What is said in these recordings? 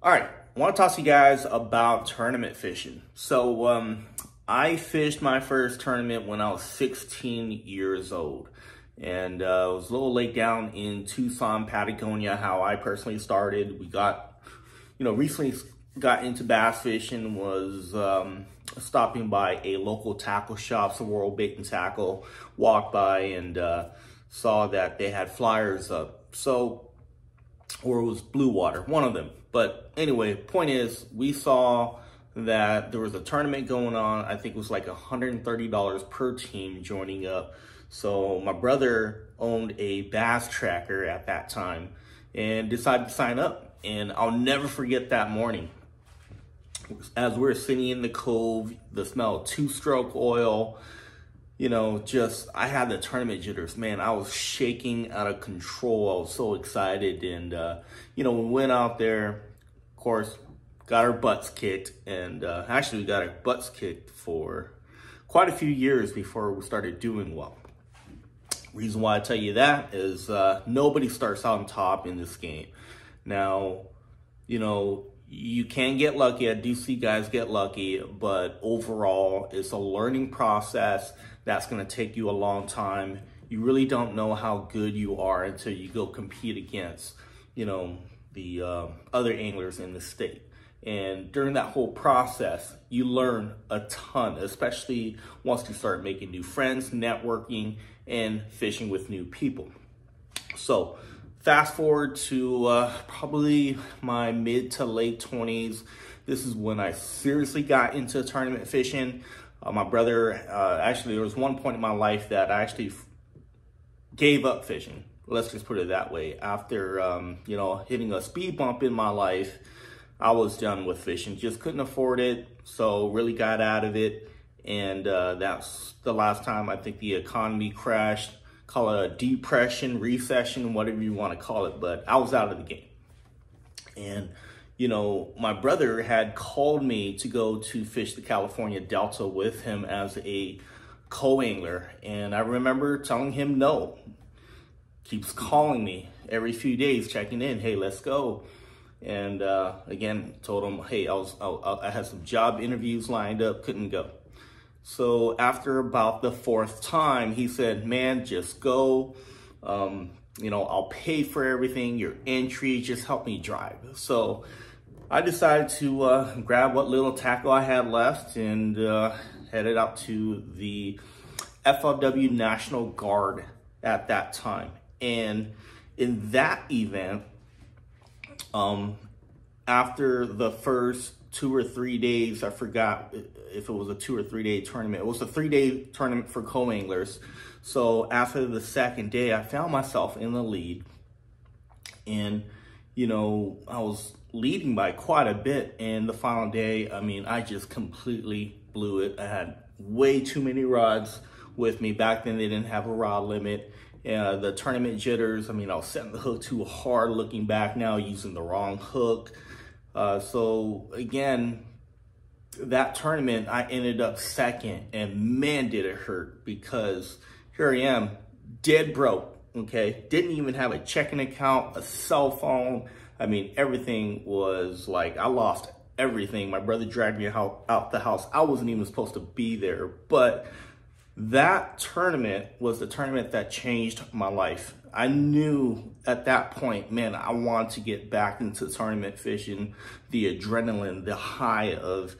All right, I want to talk to you guys about tournament fishing. I fished my first tournament when I was 16 years old. And it was a little lake down in Tucson, Patagonia, how I personally started. Recently got into bass fishing, was stopping by a local tackle shop, Saguaro Bait and Tackle, walked by and saw that they had flyers up. Or it was Blue Water, one of them. But anyway, point is, we saw that there was a tournament going on. I think it was like $130 per team joining up. So my brother owned a bass tracker at that time and decided to sign up. And I'll never forget that morning. As we were sitting in the cove, the smell of two-stroke oil, I had the tournament jitters, man. I was shaking out of control. I was so excited. And, we went out there, of course, got our butts kicked. And actually, we got our butts kicked for quite a few years before we started doing well. Reason why I tell you that is nobody starts on top in this game. Now, you can get lucky. I do see guys get lucky, but overall, it's a learning process that's going to take you a long time. You really don't know how good you are until you go compete against, the other anglers in the state. And during that whole process, you learn a ton, especially once you start making new friends, networking, and fishing with new people. So fast forward to probably my mid to late 20s. This is when I seriously got into tournament fishing. My brother, actually, there was one point in my life that I actually gave up fishing. Let's just put it that way. After, hitting a speed bump in my life, I was done with fishing. Just couldn't afford it, so really got out of it. And that's the last time I think the economy crashed. Call it a depression, recession, whatever you want to call it, but I was out of the game. And, my brother had called me to go to fish the California Delta with him as a co-angler. And I remember telling him no. Keeps calling me every few days, checking in, hey, let's go. And again, told him, hey, I had some job interviews lined up, couldn't go. So after about the fourth time, he said, man, just go. I'll pay for everything, your entry, just help me drive. So I decided to grab what little tackle I had left and headed out to the FLW National Guard at that time. And in that event, after the first 2 or 3 days, I forgot if it was a 2 or 3 day tournament. It was a 3-day tournament for co-anglers. So after the second day, I found myself in the lead. And, I was leading by quite a bit. And the final day, I just completely blew it. I had way too many rods with me. Back then, they didn't have a rod limit. The tournament jitters, I was setting the hook too hard. Looking back now, using the wrong hook. So again, that tournament, I ended up second, and man, did it hurt, because here I am, dead broke, okay? Didn't even have a checking account, a cell phone. Everything was like, I lost everything. My brother dragged me out the house. I wasn't even supposed to be there, but that tournament was the tournament that changed my life. I knew at that point, man, I wanted to get back into tournament fishing. The adrenaline, the high of,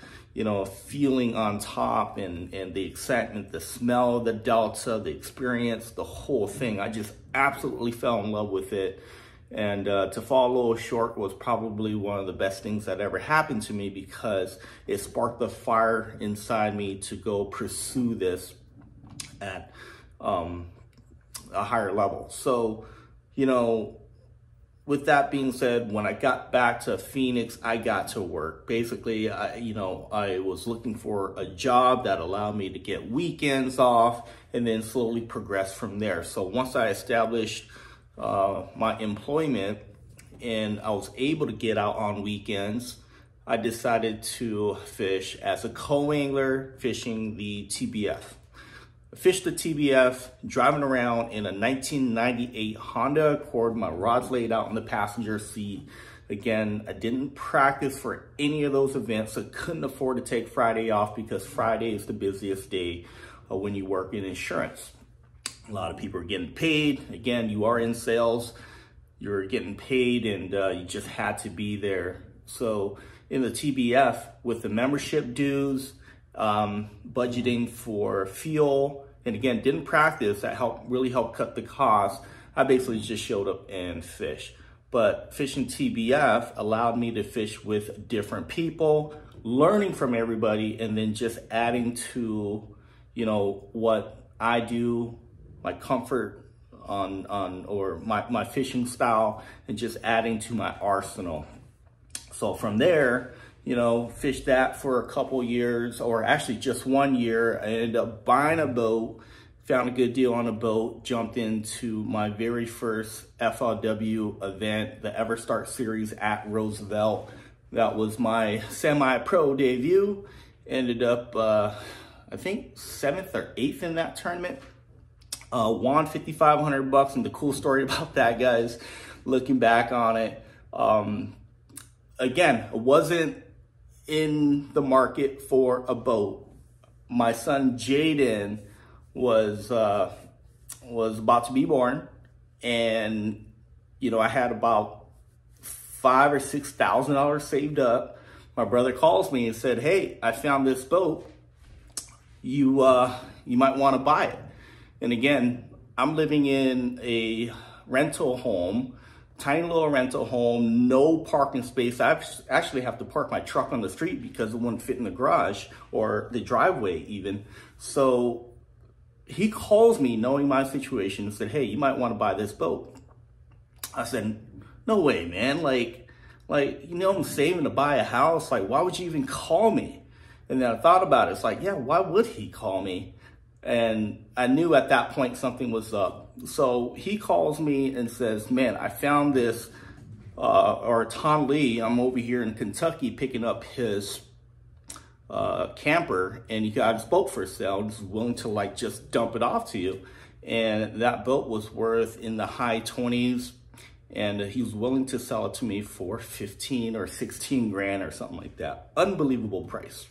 feeling on top, and the excitement, the smell of the Delta, the experience, the whole thing. I just absolutely fell in love with it. And to fall a little short was probably one of the best things that ever happened to me, because it sparked the fire inside me to go pursue this at a higher level. So, with that being said, when I got back to Phoenix, I got to work. Basically, I was looking for a job that allowed me to get weekends off and then slowly progress from there. So once I established my employment and I was able to get out on weekends, I decided to fish as a co-angler, fishing the TBF. Fished the TBF, driving around in a 1998 Honda Accord. My rod's laid out in the passenger seat. Again, I didn't practice for any of those events. I couldn't afford to take Friday off because Friday is the busiest day when you work in insurance. A lot of people are getting paid. Again, you are in sales, you're getting paid, and you just had to be there. So in the TBF, with the membership dues, budgeting for fuel, and again, didn't practice, that really helped cut the cost. I basically just showed up and fished. But fishing TBF allowed me to fish with different people, learning from everybody, and then just adding to, you know, what I do, my comfort or my fishing style, and just adding to my arsenal. So from there, you know, fished that for a couple years, or actually just 1 year. I ended up buying a boat, found a good deal on a boat, jumped into my very first FLW event, the EverStart Series at Roosevelt. That was my semi-pro debut. Ended up, I think 7th or 8th in that tournament. Won $5,500, and the cool story about that, guys, looking back on it, again, I wasn't in the market for a boat. My son Jaden was about to be born, and you know, I had about $5,000 or $6,000 saved up. My brother calls me and said, "Hey, I found this boat. You might want to buy it." And again, I'm living in a rental home, tiny little rental home, no parking space. I actually have to park my truck on the street because it wouldn't fit in the garage or the driveway even. So he calls me knowing my situation and said, "Hey, you might want to buy this boat." I said, "No way, man. Like, you know, I'm saving to buy a house. Like, why would you even call me?" And then I thought about it. It's like, yeah, why would he call me? And I knew at that point something was up. So he calls me and says, "Man, I found this, or Tom Lee, I'm over here in Kentucky picking up his camper, and he got his boat for sale. He's willing to like just dump it off to you." And that boat was worth in the high 20s, and he was willing to sell it to me for 15 or 16 grand or something like that. Unbelievable price.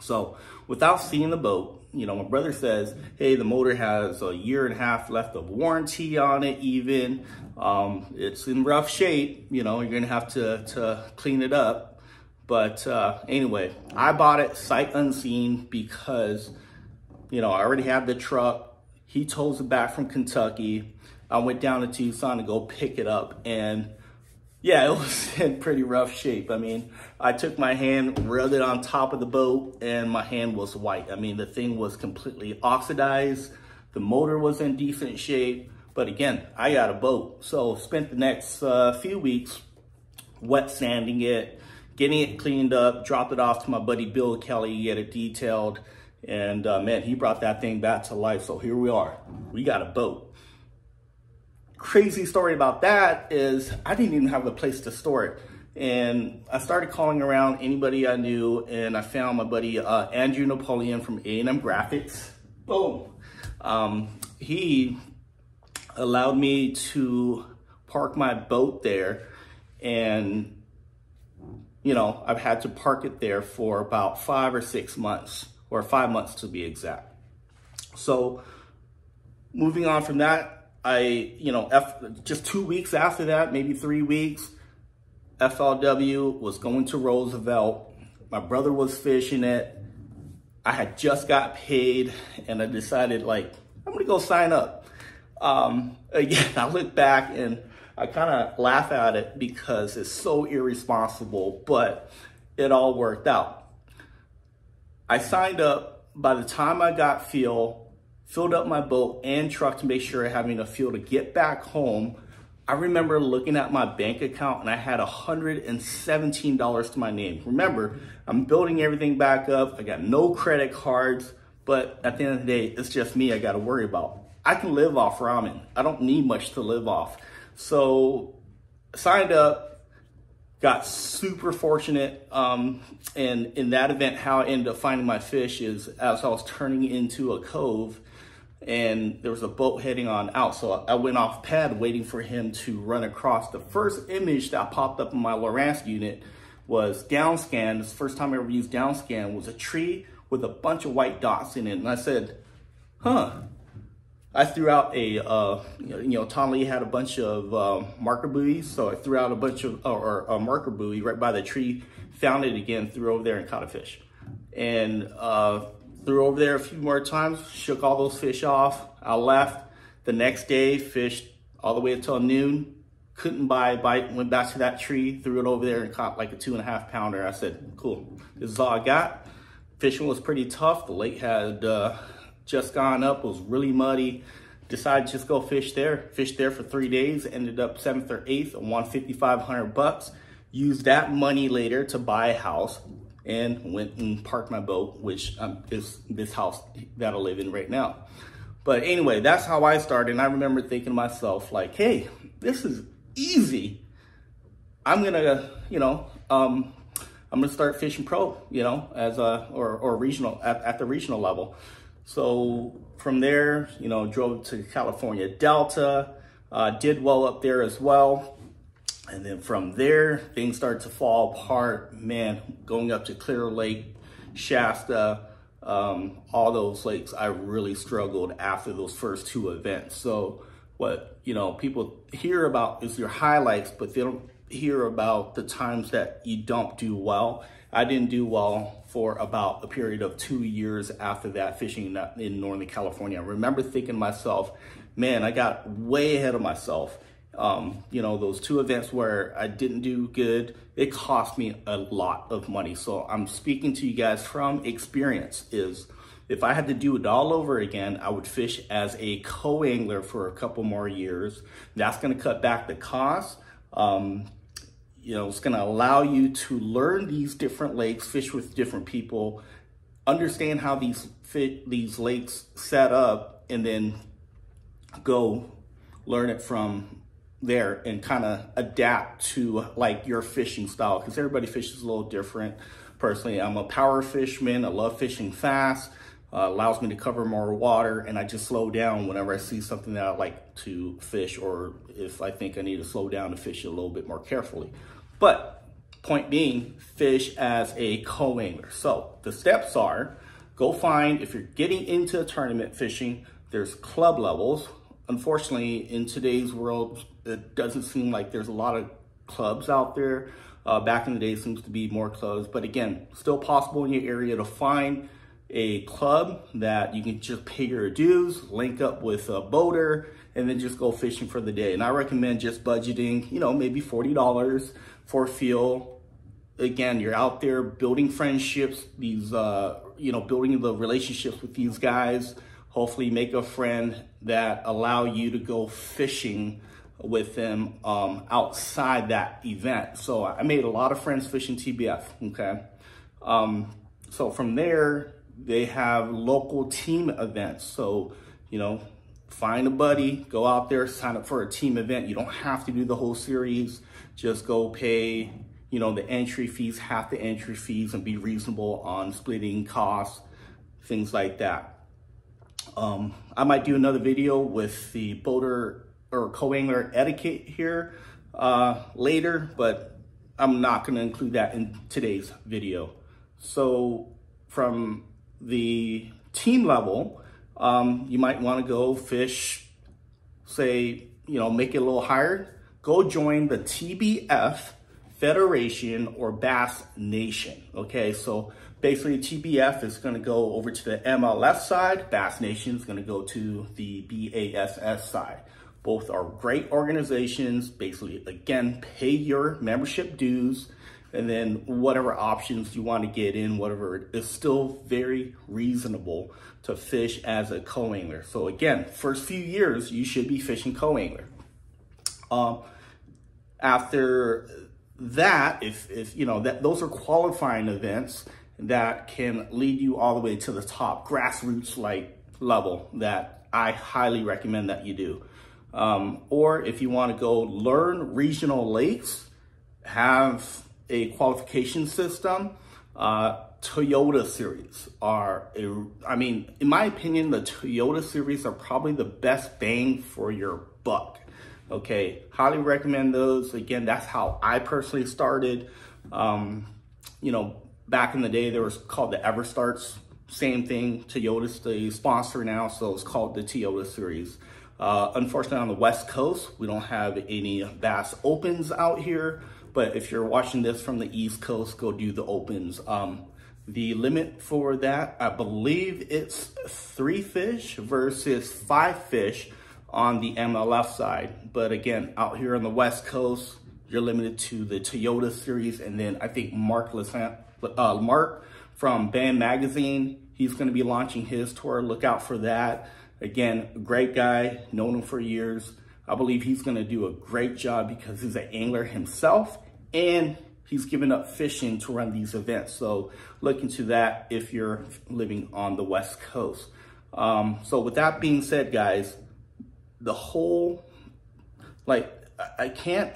So without seeing the boat, you know, my brother says, "Hey, the motor has a 1.5 years left of warranty on it even. It's in rough shape. You know, you're gonna have to clean it up." But anyway, I bought it sight unseen because, you know, I already had the truck. He tows it back from Kentucky. I went down to Tucson to go pick it up, and yeah, it was in pretty rough shape. I mean, I took my hand, rubbed it on top of the boat, and my hand was white. I mean, the thing was completely oxidized. The motor was in decent shape. But again, I got a boat. So spent the next few weeks wet sanding it, getting it cleaned up, dropped it off to my buddy Bill Kelly, get it detailed. And man, he brought that thing back to life. So here we are. We got a boat. Crazy story about that is I didn't even have a place to store it. And I started calling around anybody I knew, and I found my buddy Andrew Napoleon from A&M Graphics. Boom. He allowed me to park my boat there, and you know, I've had to park it there for about 5 or 6 months, or 5 months to be exact. So moving on from that, you know, just 2 weeks after that, maybe 3 weeks, FLW was going to Roosevelt. My brother was fishing it. I had just got paid, and I decided, like, I'm gonna go sign up. Again, I look back and I kind of laugh at it because it's so irresponsible, but it all worked out. I signed up. By the time I got filled up my boat and truck to make sure I had enough fuel to get back home, I remember looking at my bank account and I had $117 to my name. Remember, I'm building everything back up. I got no credit cards, but at the end of the day, it's just me I got to worry about. I can live off ramen. I don't need much to live off. So signed up, got super fortunate. And in that event, how I ended up finding my fish is as I was turning into a cove, and there was a boat heading on out. So I went off pad waiting for him to run across. The first image that popped up in my Lowrance unit was down scan. This is the first time I ever used down scan, was a tree with a bunch of white dots in it. And I said, huh. I threw out a, Tom Lee had a bunch of marker buoys. So I threw out a bunch of, or a marker buoy right by the tree, found it again, threw over there and caught a fish. And threw over there a few more times, shook all those fish off. I left. The next day, fished all the way until noon. Couldn't buy a bite, went back to that tree, threw it over there and caught like a 2.5 pounder. I said, cool, this is all I got. Fishing was pretty tough. The lake had just gone up, it was really muddy. Decided to just go fish there. Fished there for 3 days, ended up 7th or 8th and won $5,500. Used that money later to buy a house and went and parked my boat, which is this house that I live in right now. But anyway, that's how I started. And I remember thinking to myself, like, hey, this is easy. I'm gonna, I'm gonna start fishing pro, as a, or regional, at the regional level. So from there, drove to California Delta, did well up there as well. And then from there, things started to fall apart. Man, going up to Clear Lake, Shasta, all those lakes, I really struggled after those first 2 events. So what, people hear about is your highlights, but they don't hear about the times that you don't do well. I didn't do well for about a period of 2 years after that, fishing in Northern California. I remember thinking to myself, man, I got way ahead of myself. Those 2 events where I didn't do good, it cost me a lot of money. So I'm speaking to you guys from experience. Is if I had to do it all over again, I would fish as a co-angler for a couple more years. That's going to cut back the cost. It's going to allow you to learn these different lakes, fish with different people, understand how these lakes set up, and then go learn it from there and kind of adapt to like your fishing style, because everybody fishes a little different. Personally, I'm a power fisherman. I love fishing fast. Allows me to cover more water, and I just slow down whenever I see something that I like to fish, or if I think I need to slow down to fish it a little bit more carefully. But point being, fish as a co-angler. So the steps are, go find, if you're getting into tournament fishing, there's club levels. Unfortunately, in today's world, it doesn't seem like there's a lot of clubs out there. Back in the day, seems to be more clubs. But again, still possible in your area to find a club that you can just pay your dues, link up with a boater, and then just go fishing for the day. And I recommend just budgeting, maybe $40 for fuel. Again, you're out there building friendships, building the relationships with these guys. Hopefully make a friend that allow you to go fishing with them outside that event. So I made a lot of friends fishing TBF, okay? So from there, they have local team events. So, find a buddy, go out there, sign up for a team event. You don't have to do the whole series. Just go pay, the entry fees, half the entry fees, and be reasonable on splitting costs, things like that. I might do another video with the boater or co-angler etiquette here later, but I'm not going to include that in today's video. So from the team level, you might want to go fish, say, make it a little higher. Go join the TBF Federation or Bass Nation. Okay, so basically TBF is going to go over to the MLS side. Bass Nation is going to go to the BASS side. Both are great organizations. Basically, again, pay your membership dues, and then whatever options you want to get in, whatever, is still very reasonable to fish as a co-angler. So again, first few years, you should be fishing co-angler. After that, if those are qualifying events that can lead you all the way to the top, grassroots like level, that I highly recommend that you do. Or if you want to go learn regional lakes, have a qualification system, Toyota series are, I mean, in my opinion, the Toyota series are probably the best bang for your buck. Okay, highly recommend those. Again, that's how I personally started. You know, back in the day, there was called the Everstarts. Same thing, Toyota's the sponsor now, so it's called the Toyota series. Unfortunately, on the West Coast, we don't have any Bass Opens out here, but if you're watching this from the East Coast, go do the Opens. The limit for that, I believe it's 3 fish versus 5 fish on the MLF side. But again, out here on the West Coast, you're limited to the Toyota series. And then I think Mark from Band Magazine, he's going to be launching his tour. Look out for that. Again, great guy, known him for years. I believe he's going to do a great job because he's an angler himself and he's given up fishing to run these events. So look into that if you're living on the West Coast. So with that being said, guys, the whole, like, I can't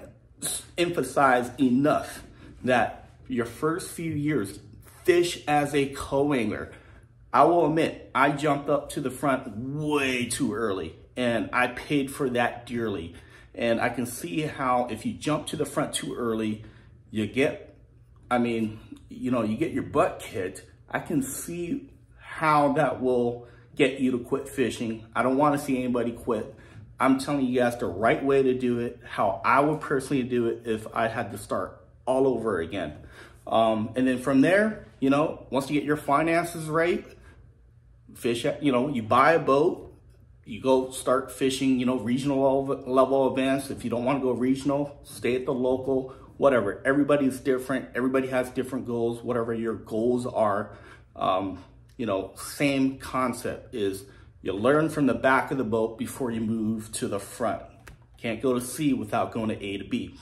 emphasize enough that your first few years, fish as a co-angler. I will admit, I jumped up to the front way too early and I paid for that dearly. And I can see how if you jump to the front too early, you get, I mean, you know, you get your butt kicked. I can see how that will get you to quit fishing. I don't want to see anybody quit. I'm telling you guys the right way to do it, how I would personally do it if I had to start all over again. And then from there, you know, once you get your finances right, fish, you know, you buy a boat, you go start fishing, you know, regional level events. If you don't want to go regional, stay at the local, whatever. Everybody's different. Everybody has different goals, whatever your goals are. You know, same concept is you learn from the back of the boat before you move to the front. Can't go to C without going to A to B.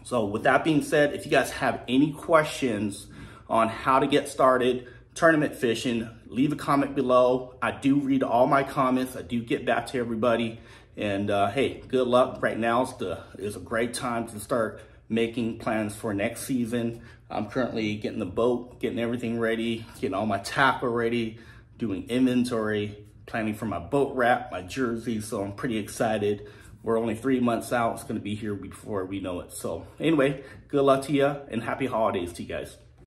So with that being said, if you guys have any questions on how to get started tournament fishing, leave a comment below. I do read all my comments. I do get back to everybody. And hey, good luck. Right now is a great time to start making plans for next season. I'm currently getting the boat, getting everything ready, getting all my tackle ready, doing inventory, planning for my boat wrap, my jersey. So I'm pretty excited. We're only 3 months out. It's going to be here before we know it. So anyway, good luck to you and happy holidays to you guys.